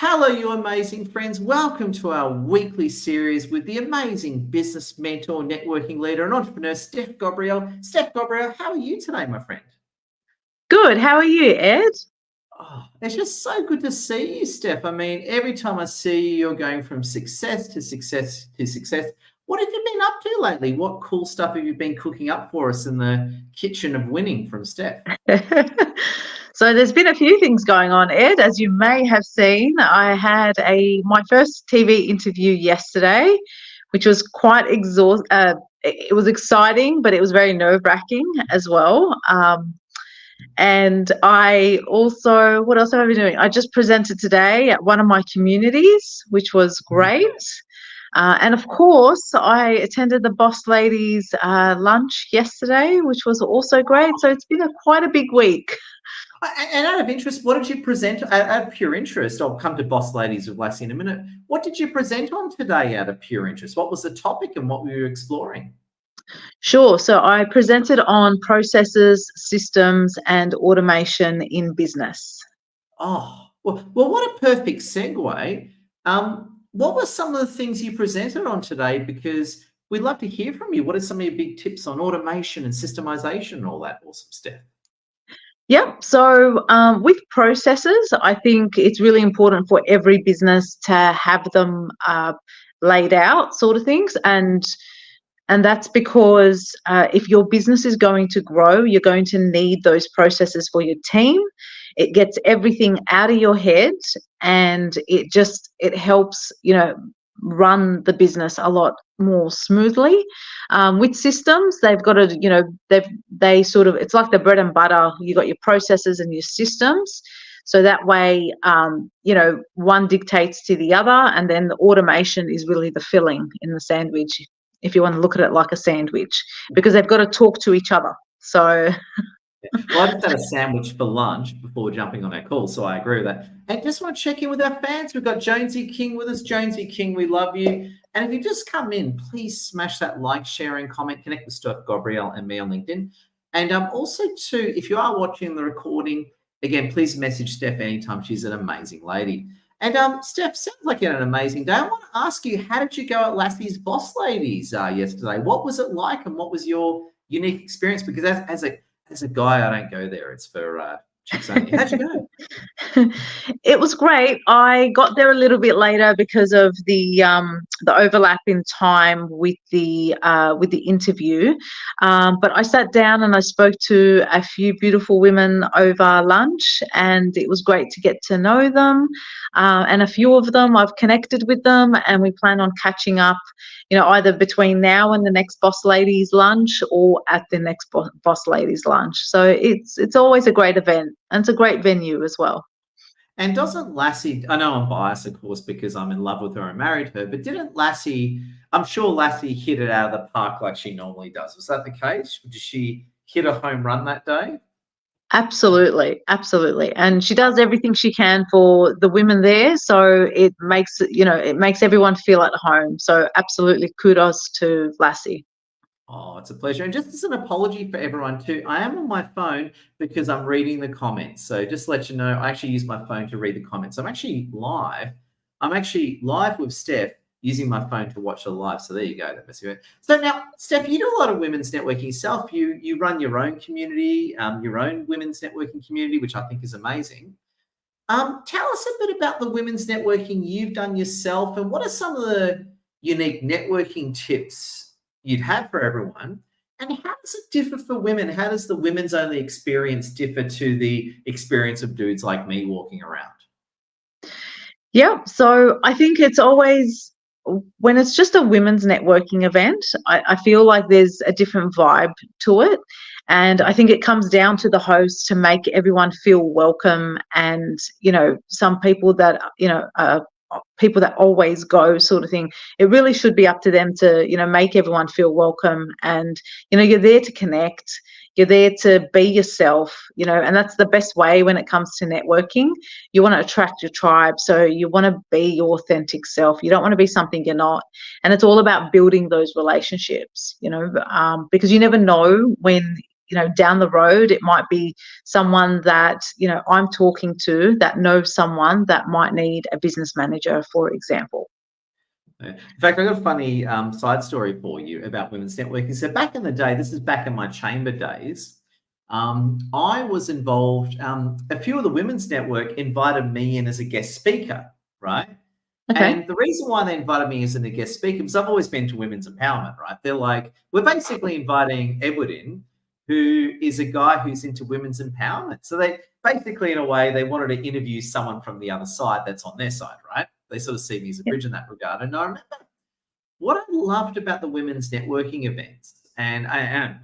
Hello, you amazing friends. Welcome to our weekly series with the amazing business mentor, networking leader, and entrepreneur, Steph Gobraiel. Steph Gobraiel, how are you today, my friend? Good. How are you, Ed? Oh, it's just so good to see you, Steph. I mean, every time I see you, you're going from success to success to success. What have you been up to lately? What cool stuff have you been cooking up for us in the kitchen of winning from Steph? So there's been a few things going on, Ed. As you may have seen, I had my first TV interview yesterday, which was quite it was exciting, but it was very nerve-wracking as well. And I also, what else have I been doing? I just presented today at one of my communities, which was great. And of course, I attended the Boss Ladies lunch yesterday, which was also great. So it's been quite a big week. And out of interest, what did you present? Out of pure interest, I'll come to Boss Ladies with Lassie in a minute. What did you present on today out of pure interest? What was the topic and what were you exploring? Sure. So I presented on processes, systems, and automation in business. Oh, well, what a perfect segue. What were some of the things you presented on today? Because we'd love to hear from you. What are some of your big tips on automation and systemization and all that awesome stuff? Yep. So with processes, I think it's really important for every business to have them laid out, sort of things, and that's because if your business is going to grow, you're going to need those processes for your team. It gets everything out of your head, and it helps run the business a lot more smoothly. With systems, they've got to they sort of, it's like the bread and butter. You got your processes and your systems. So that way, one dictates to the other, and then the automation is really the filling in the sandwich, if you want to look at it like a sandwich, because they've got to talk to each other. So Well, I just had a sandwich for lunch before jumping on our call, so I agree with that. And just want to check in with our fans. We've got Jonesy King with us. Jonesy King, we love you. And if you just come in, please smash that like, share, and comment. Connect with Steph Gobraiel and me on LinkedIn. And also, too, if you are watching the recording, again, please message Steph anytime. She's an amazing lady. And Steph, sounds like you had an amazing day. I want to ask you, how did you go at Lassie's Boss Ladies yesterday? What was it like, and what was your unique experience? Because as a guy, I don't go there. It's for chicks only. How'd you go? it was great. I got there a little bit later because of the overlap in time with the interview. But I sat down and I spoke to a few beautiful women over lunch, and it was great to get to know them. And a few of them, I've connected with them, and we plan on catching up, either between now and the next Boss Ladies lunch or at the next Boss Ladies lunch. So it's always a great event, and it's a great venue as well. And doesn't Lassie, I know I'm biased, of course, because I'm in love with her and married her, but didn't Lassie, I'm sure Lassie hit it out of the park like she normally does. Was that the case? Did she hit a home run that day? Absolutely, absolutely. And she does everything she can for the women there, so it makes everyone feel at home. So absolutely kudos to Lassie. Oh, it's a pleasure. And just as an apology for everyone too, I am on my phone because I'm reading the comments. So just to let you know, I actually use my phone to read the comments. I'm actually live. I'm actually live with Steph using my phone to watch the live. So there you go. So now, Steph, you do a lot of women's networking yourself. You run your own community, your own women's networking community, which I think is amazing. Tell us a bit about the women's networking you've done yourself, and what are some of the unique networking tips you'd have for everyone, and how does it differ for women? How does the women's only experience differ to the experience of dudes like me walking around? Yeah, so I think it's always, when it's just a women's networking event, I feel like there's a different vibe to it. And I think it comes down to the host to make everyone feel welcome. And, some people that, people that always go, sort of thing, it really should be up to them to make everyone feel welcome. And you're there to connect, you're there to be yourself, and that's the best way when it comes to networking. You want to attract your tribe, so you want to be your authentic self. You don't want to be something you're not. And it's all about building those relationships, because you never know when down the road, it might be someone that, I'm talking to that knows someone that might need a business manager, for example. In fact, I've got a funny side story for you about women's networking. So back in the day, this is back in my chamber days, I was involved, a few of the women's network invited me in as a guest speaker, right? Okay. And the reason why they invited me as a guest speaker, because I've always been to women's empowerment, right? They're like, we're basically inviting Edward in, who is a guy who's into women's empowerment. So they basically, in a way, they wanted to interview someone from the other side that's on their side, right? They sort of see me as a bridge in that regard. And I remember what I loved about the women's networking events, and I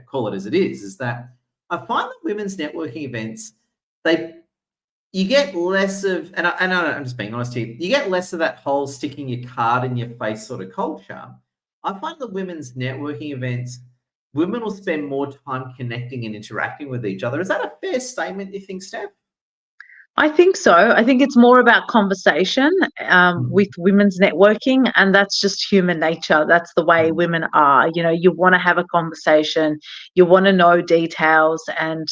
call it as it is that I find that women's networking events, you get less of, and I'm just being honest here, you get less of that whole sticking your card in your face sort of culture. I find the women's networking events, women will spend more time connecting and interacting with each other. Is that a fair statement, you think, Steph? I think so. I think it's more about conversation with women's networking, and that's just human nature. That's the way women are. You want to have a conversation, you want to know details, and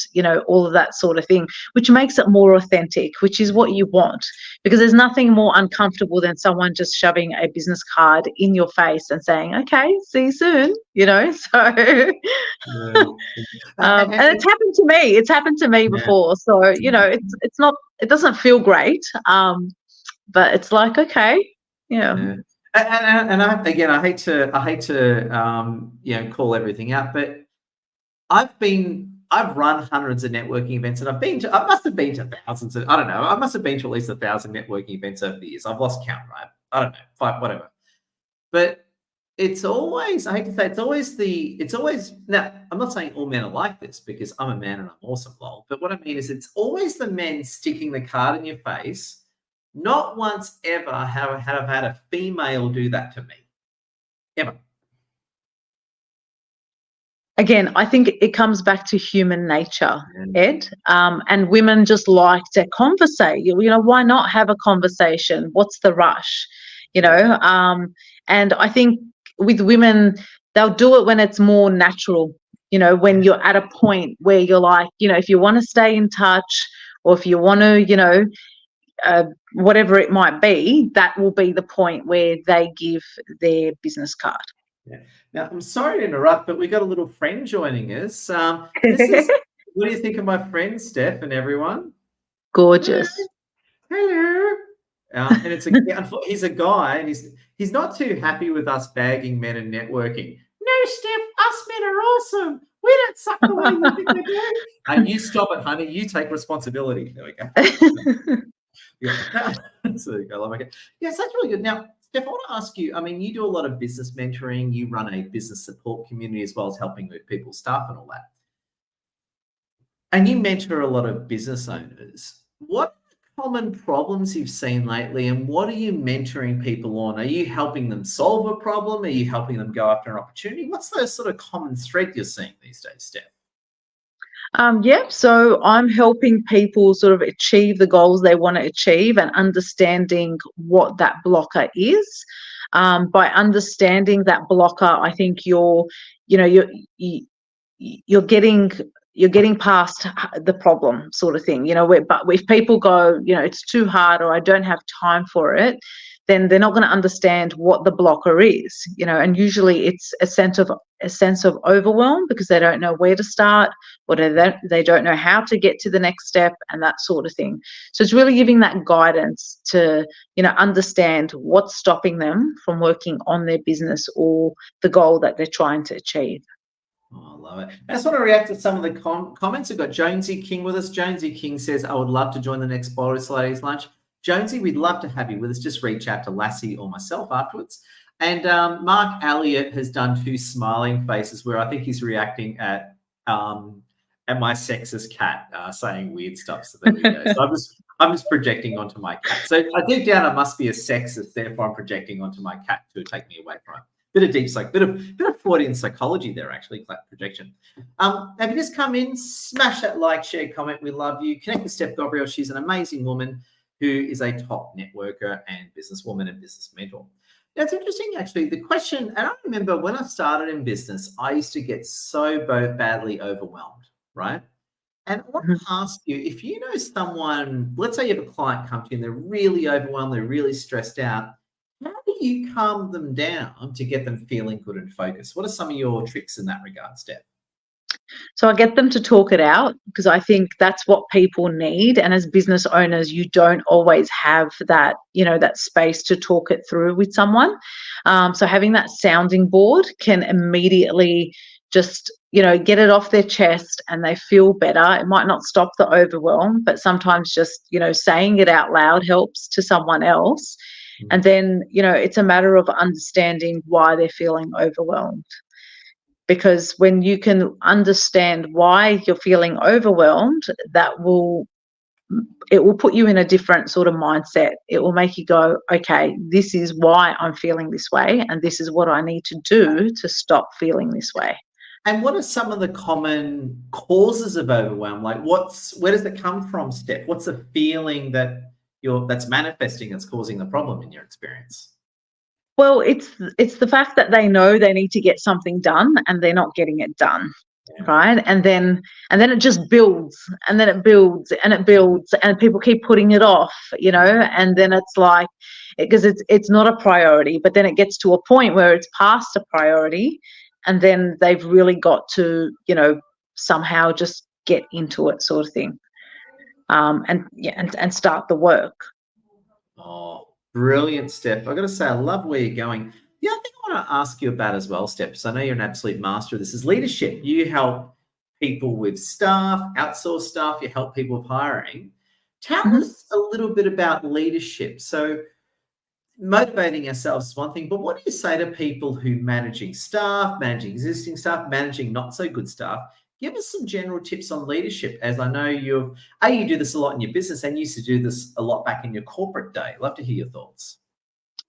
all of that sort of thing, which makes it more authentic, which is what you want, because there's nothing more uncomfortable than someone just shoving a business card in your face and saying, "Okay, see you soon." So. And it's happened to me. It's happened to me before. So it's not. It doesn't feel great. But it's like, okay, yeah. And I hate to call everything out, but I've run hundreds of networking events, and I must have been to thousands of, I don't know, I must have been to at least 1,000 networking events over the years. I've lost count, right? I don't know, 5, whatever. But it's always, I hate to say, it's always, now, I'm not saying all men are like this because I'm a man and I'm awesome, lol. But what I mean is it's always the men sticking the card in your face. Not once ever have I had a female do that to me. Ever. Again, I think it comes back to human nature, Ed. And women just like to conversate. Why not have a conversation? What's the rush? And I think with women, they'll do it when it's more natural, when you're at a point where you're like, if you want to stay in touch, or if you want to, whatever it might be, that will be the point where they give their business card. Yeah. Now, I'm sorry to interrupt, but we got a little friend joining us. What do you think of my friend, Steph, and everyone? Gorgeous. Hello. And he's a guy, and he's not too happy with us bagging men and networking. No, Steph, us men are awesome. We don't suck the way you think we do. And you stop it, honey. You take responsibility. There we go. Yeah. So I love it. Yes, that's really good. Now, Steph, I want to ask you, I mean, you do a lot of business mentoring. You run a business support community as well as helping with people's stuff and all that. And you mentor a lot of business owners. What are the common problems you've seen lately, and what are you mentoring people on? Are you helping them solve a problem? Are you helping them go after an opportunity? What's the sort of common thread you're seeing these days, Steph? So I'm helping people sort of achieve the goals they want to achieve, and understanding what that blocker is. By understanding that blocker, I think you're getting past the problem, sort of thing. But if people go, it's too hard, or I don't have time for it, then they're not going to understand what the blocker is. And usually it's a sense of overwhelm, because they don't know where to start, or they don't know how to get to the next step, and that sort of thing. So it's really giving that guidance to understand what's stopping them from working on their business or the goal that they're trying to achieve. Oh, I love it. I just want to react to some of the comments. We've got Jonesy King with us. Jonesy King says, I would love to join the next Boris Ladies Lunch. Jonesy, we'd love to have you with us. Just reach out to Lassie or myself afterwards. And Mark Elliott has done 2 smiling faces where I think he's reacting at my sexist cat saying weird stuff. So there we go. So I'm just projecting onto my cat. So I deep down I must be a sexist, therefore I'm projecting onto my cat to take me away from it. Bit of Freudian psychology there, actually, projection. Have you just come in? Smash that like, share, comment. We love you. Connect with Steph Gobraiel. She's an amazing woman who is a top networker and businesswoman and business mentor. That's interesting, actually. The question, and I remember when I started in business, I used to get so badly overwhelmed, right? And I want Mhm. to ask you, if you know someone, let's say you have a client come to you and they're really overwhelmed, they're really stressed out, how do you calm them down to get them feeling good and focused? What are some of your tricks in that regard, Steph? So I get them to talk it out because I think that's what people need. And as business owners, you don't always have that, that space to talk it through with someone. So having that sounding board can immediately just, get it off their chest and they feel better. It might not stop the overwhelm, but sometimes just, saying it out loud helps to someone else. And then, it's a matter of understanding why they're feeling overwhelmed, because when you can understand why you're feeling overwhelmed, it will put you in a different sort of mindset. It will make you go, okay, this is why I'm feeling this way, and this is what I need to do to stop feeling this way. And what are some of the common causes of overwhelm? Like, where does it come from, Steph? What's the feeling that's manifesting that's causing the problem in your experience? Well, it's the fact that they know they need to get something done and they're not getting it done. Yeah. Right. And then it just builds, and then it builds and it builds, and people keep putting it off, and then it's like, because it's not a priority, but then it gets to a point where it's past a priority, and then they've really got to, somehow just get into it, sort of thing. And start the work. Oh, brilliant, Steph. I've got to say, I love where you're going. The other thing I want to ask you about as well, Steph, because I know you're an absolute master of this, is leadership. You help people with staff, outsource staff, you help people with hiring. Tell Mhm. us a little bit about leadership. So motivating ourselves is one thing, but what do you say to people who managing staff, managing existing staff, managing not so good staff? Give us some general tips on leadership, as I know you do this a lot in your business and used to do this a lot back in your corporate day. Love to hear your thoughts.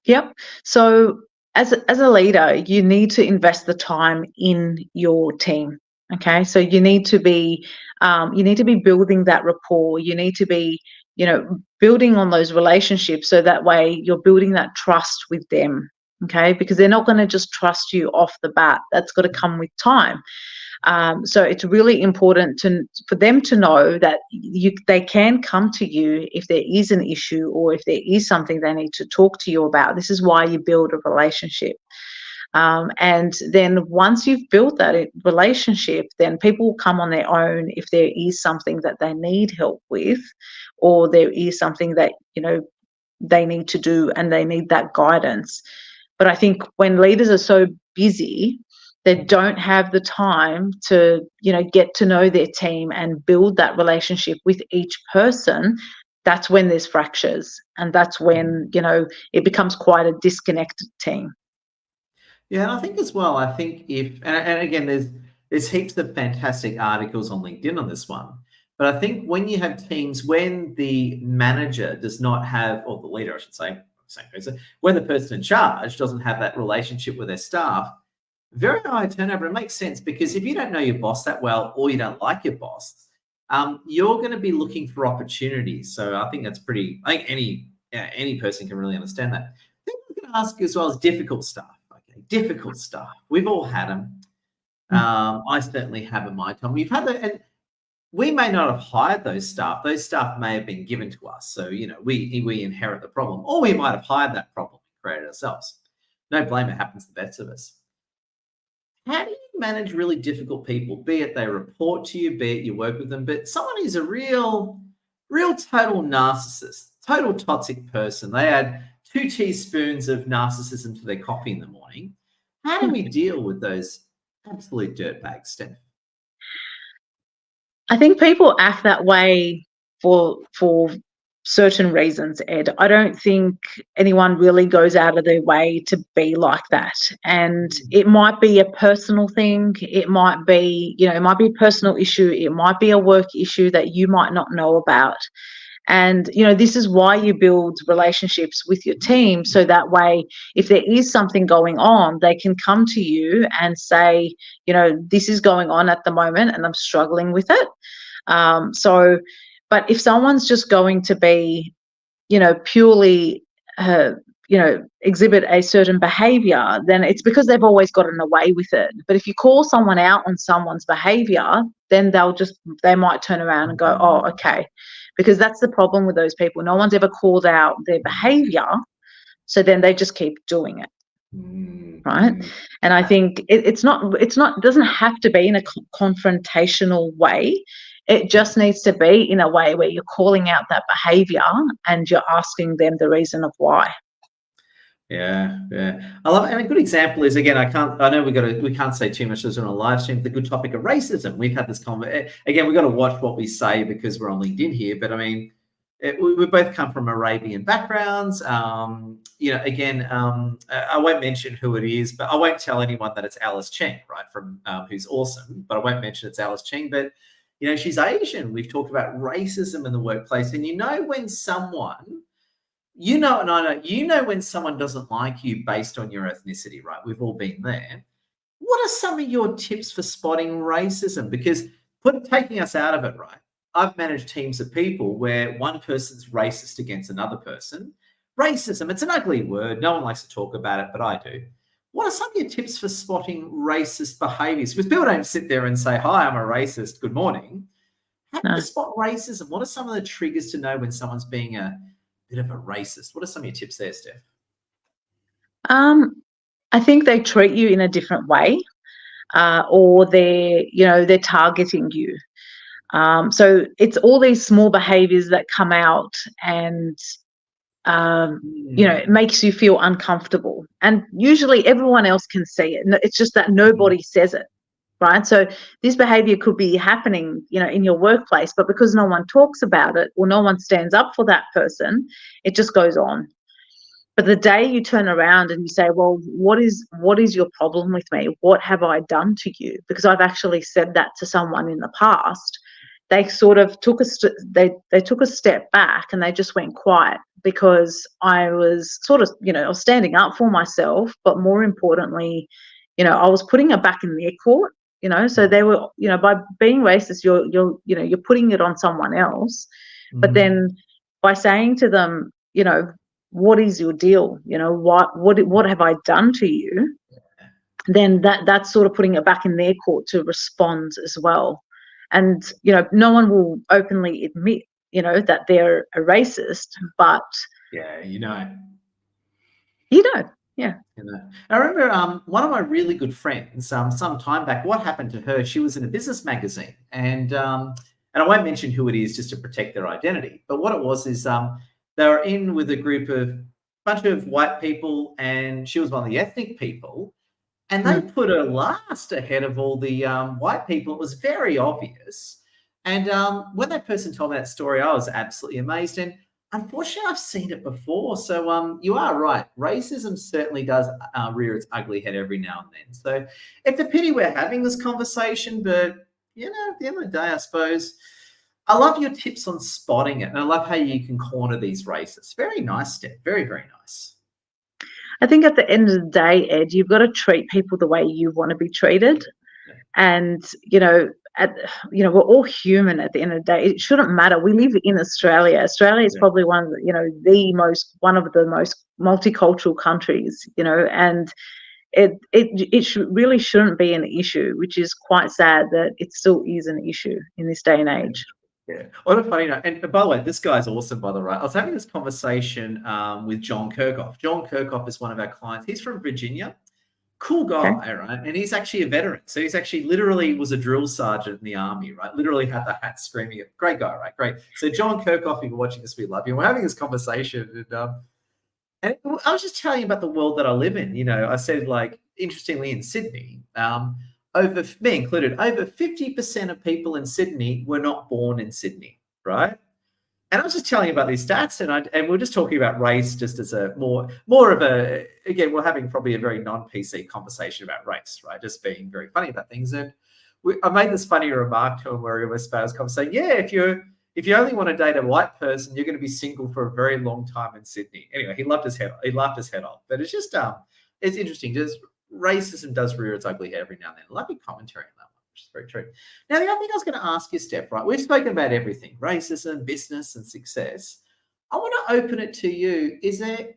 Yep. So as a leader, you need to invest the time in your team. Okay. So you need to be building that rapport. You need to be, building on those relationships, so that way you're building that trust with them. Okay. Because they're not going to just trust you off the bat. That's got to come with time. So it's really important for them to know that they can come to you if there is an issue, or if there is something they need to talk to you about. This is why you build a relationship. And then once you've built that relationship, then people will come on their own if there is something that they need help with, or there is something that, they need to do and they need that guidance. But I think when leaders are so busy, they don't have the time to, get to know their team and build that relationship with each person. That's when there's fractures, and that's when, it becomes quite a disconnected team. Yeah, and I think as well, I think and again, there's heaps of fantastic articles on LinkedIn on this one. But I think when you have teams, when the manager does not have, or the leader, I should say, same person, when the person in charge doesn't have that relationship with their staff, very high turnover. It makes sense, because if you don't know your boss that well, or you don't like your boss, you're going to be looking for opportunities. So I think that's pretty. I think any person can really understand that. I think I'm going to ask you as well as difficult stuff. Okay, difficult stuff. We've all had them. I certainly have in my time. We've had that, and we may not have hired those staff. Those staff may have been given to us. So we inherit the problem, or we might have hired that problem and created ourselves. No blame. It happens to the best of us. How do you manage really difficult people, be it they report to you, be it you work with them, but someone who's a real total narcissist, total toxic person? They add 2 teaspoons of narcissism to their coffee in the morning. How do we deal with those absolute dirtbags, Steph? I think people act that way for certain reasons, Ed. I don't think anyone really goes out of their way to be like that. And it might be a personal thing. It might be, it might be a personal issue. It might be a work issue that you might not know about. And, this is why you build relationships with your team. So that way, if there is something going on, they can come to you and say, this is going on at the moment and I'm struggling with it. But if someone's just going to be, purely exhibit a certain behavior, then it's because they've always gotten away with it. But if you call someone out on someone's behavior, then they might turn around and go, oh, okay. Because that's the problem with those people. No one's ever called out their behavior, so then they just keep doing it. Right. And I think it doesn't have to be in a confrontational way. It just needs to be in a way where you're calling out that behavior and you're asking them the reason of why. Yeah. I love it. And a good example is, again, I know we can't say too much. This on a live stream. The good topic of racism. We've had this conversation. Again, we've got to watch what we say because we're on LinkedIn here. But I mean, we both come from Arabian backgrounds. Again, I won't mention who it is, but I won't tell anyone that it's Alice Cheng, right? From who's awesome, but I won't mention it's Alice Cheng. But she's Asian. We've talked about racism in the workplace, and when someone. And I know, when someone doesn't like you based on your ethnicity, right? We've all been there. What are some of your tips for spotting racism? Because taking us out of it, right? I've managed teams of people where one person's racist against another person. Racism, it's an ugly word. No one likes to talk about it, but I do. What are some of your tips for spotting racist behaviors? Because people don't sit there and say, hi, I'm a racist, good morning. How do you spot racism? What are some of the triggers to know when someone's being a bit of a racist? What are some of your tips there, Steph? I think they treat you in a different way, or they're targeting you. So it's all these small behaviors that come out and it makes you feel uncomfortable. And usually everyone else can see it. It's just that nobody says it. Right. So this behavior could be happening, in your workplace, but because no one talks about it or no one stands up for that person, it just goes on. But the day you turn around and you say, well, what is your problem with me? What have I done to you? Because I've actually said that to someone in the past. They sort of took a step back and they just went quiet because I was sort of, I was standing up for myself, but more importantly, I was putting it back in their court. So they were, by being racist, you're putting it on someone else. But then by saying to them, what is your deal? What have I done to you? Then that's sort of putting it back in their court to respond as well. And, no one will openly admit, that they're a racist, but yeah, yeah. I remember one of my really good friends, some time back, what happened to her, she was in a business magazine, and I won't mention who it is just to protect their identity, but what it was is they were in with a bunch of white people, and she was one of the ethnic people, and they put her last ahead of all the white people. It was very obvious. And when that person told me that story, I was absolutely amazed. And unfortunately, I've seen it before. So you are right. Racism certainly does rear its ugly head every now and then. So it's a pity we're having this conversation. But, at the end of the day, I suppose, I love your tips on spotting it. And I love how you can corner these racists. Very nice, Steph. Very, very nice. I think at the end of the day, Ed, you've got to treat people the way you want to be treated. And, we're all human at the end of the day. It shouldn't matter. We live in Australia. Australia is probably one of the most multicultural countries, and it really shouldn't be an issue, which is quite sad that it still is an issue in this day and age. Yeah. What a funny note. And by the way, this guy's awesome, by the way. I was having this conversation with John Kirkhoff. John Kirkhoff is one of our clients. He's from Virginia. Cool guy, okay. Right? And he's actually a veteran. So he's actually literally was a drill sergeant in the army, right? Literally had the hat screaming at. Great guy, right? Great. So John Kirkhoff, if you're watching this, we love you. And we're having this conversation. And I was just telling you about the world that I live in. I said, interestingly, in Sydney, me included, over 50% of people in Sydney were not born in Sydney, right? And I was just telling you about these stats, and we're just talking about race just as a more of a, again, we're having probably a very non-PC conversation about race, right? Just being very funny about things. And I made this funny remark to him where he was saying, yeah, if you only want to date a white person, you're going to be single for a very long time in Sydney. Anyway, he laughed his head off. But it's just, it's interesting. Just racism does rear its ugly head every now and then. Lovely commentary on that one, which is very true. Now, the other thing I was going to ask you, Steph, right? We've spoken about everything, racism, business, and success. I want to open it to you. Is there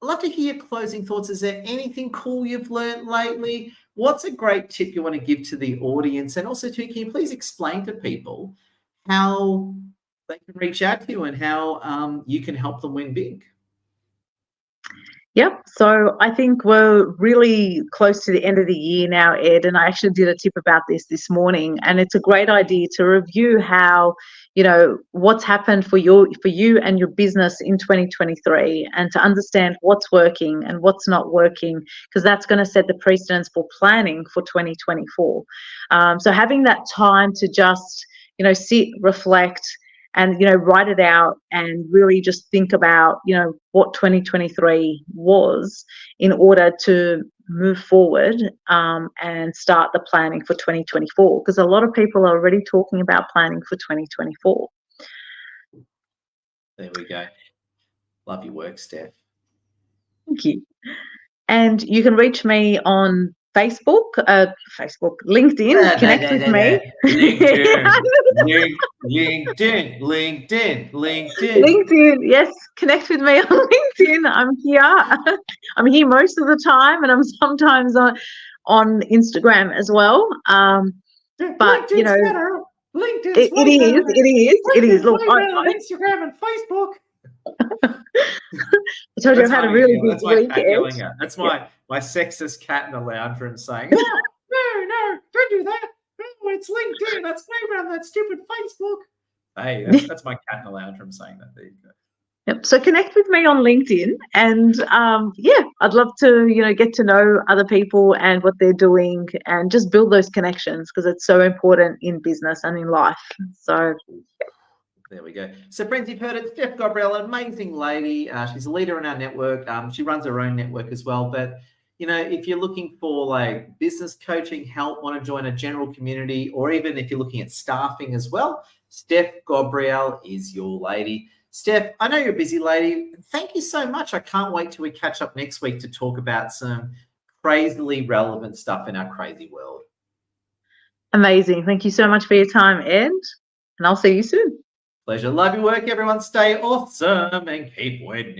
I'd love to hear your closing thoughts. Is there anything cool you've learned lately? What's a great tip you want to give to the audience? And also, too, can you please explain to people how they can reach out to you and how you can help them win big? Yep. So I think we're really close to the end of the year now, Ed, and I actually did a tip about this morning, and it's a great idea to review how, what's happened for you and your business in 2023, and to understand what's working and what's not working, because that's going to set the precedence for planning for 2024. So having that time to just, sit, reflect, and write it out and really just think about what 2023 was, in order to move forward and start the planning for 2024, because a lot of people are already talking about planning for 2024. There we go. Love your work, Steph. Thank you. And you can reach me on Facebook, LinkedIn. Connect with me. LinkedIn. Yes, connect with me on LinkedIn. I'm here. I'm here most of the time, and I'm sometimes on Instagram as well. But LinkedIn's it is. Look, on Instagram and Facebook. I told you I've had a really big week. That's my sexist cat in the lounge room saying, no, don't do that. No, it's LinkedIn. That's way around that stupid Facebook. Hey, that's my cat in the lounge room saying that. There you go. Yep. So connect with me on LinkedIn, and I'd love to get to know other people and what they're doing, and just build those connections, because it's so important in business and in life. So. There we go. So, friends, you've heard it. Steph Gobraiel, an amazing lady. She's a leader in our network. She runs her own network as well. But, if you're looking for like business coaching help, want to join a general community, or even if you're looking at staffing as well, Steph Gobraiel is your lady. Steph, I know you're a busy lady. Thank you so much. I can't wait till we catch up next week to talk about some crazily relevant stuff in our crazy world. Amazing. Thank you so much for your time, Ed. And I'll see you soon. Pleasure. Love your work, everyone. Stay awesome and keep winning.